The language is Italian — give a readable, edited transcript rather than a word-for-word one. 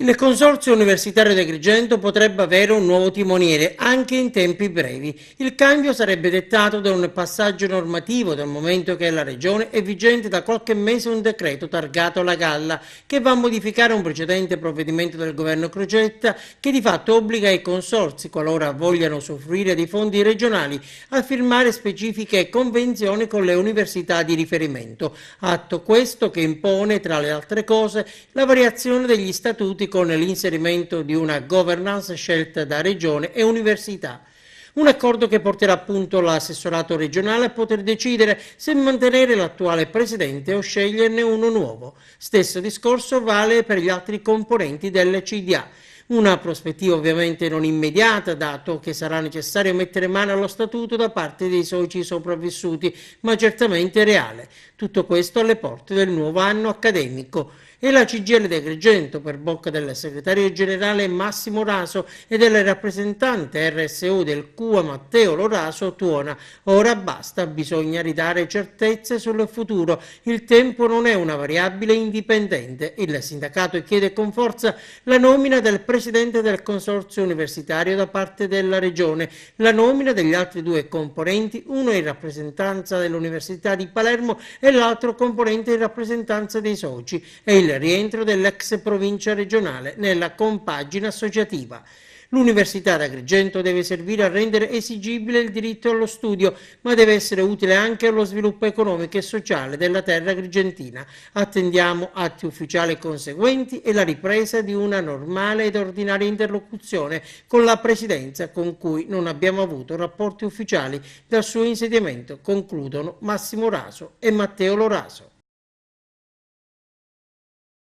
Il Consorzio Universitario di Agrigento potrebbe avere un nuovo timoniere anche in tempi brevi. Il cambio sarebbe dettato da un passaggio normativo, dal momento che alla Regione è vigente da qualche mese un decreto targato La Galla che va a modificare un precedente provvedimento del governo Crocetta che di fatto obbliga i consorzi, qualora vogliano usufruire dei fondi regionali, a firmare specifiche convenzioni con le università di riferimento. Atto questo che impone, tra le altre cose, la variazione degli statuti con l'inserimento di una governance scelta da regione e università. Un accordo che porterà appunto l'assessorato regionale a poter decidere se mantenere l'attuale presidente o sceglierne uno nuovo. Stesso discorso vale per gli altri componenti del CDA. Una prospettiva ovviamente non immediata, dato che sarà necessario mettere mano allo statuto da parte dei soci sopravvissuti, ma certamente reale. Tutto questo alle porte del nuovo anno accademico. E la CGIL di Agrigento, per bocca del segretario generale Massimo Raso e del rappresentante RSU del CUA Matteo Loraso, tuona: ora basta, bisogna ridare certezze sul futuro, il tempo non è una variabile indipendente. Il sindacato chiede con forza la nomina del presidente del consorzio universitario da parte della regione, la nomina degli altri due componenti, uno in rappresentanza dell'Università di Palermo e l'altro componente in rappresentanza dei soci, e il rientro dell'ex provincia regionale nella compagine associativa. L'Università d'Agrigento deve servire a rendere esigibile il diritto allo studio, ma deve essere utile anche allo sviluppo economico e sociale della terra agrigentina. Attendiamo atti ufficiali conseguenti e la ripresa di una normale ed ordinaria interlocuzione con la Presidenza, con cui non abbiamo avuto rapporti ufficiali dal suo insediamento, concludono Massimo Raso e Matteo Loraso.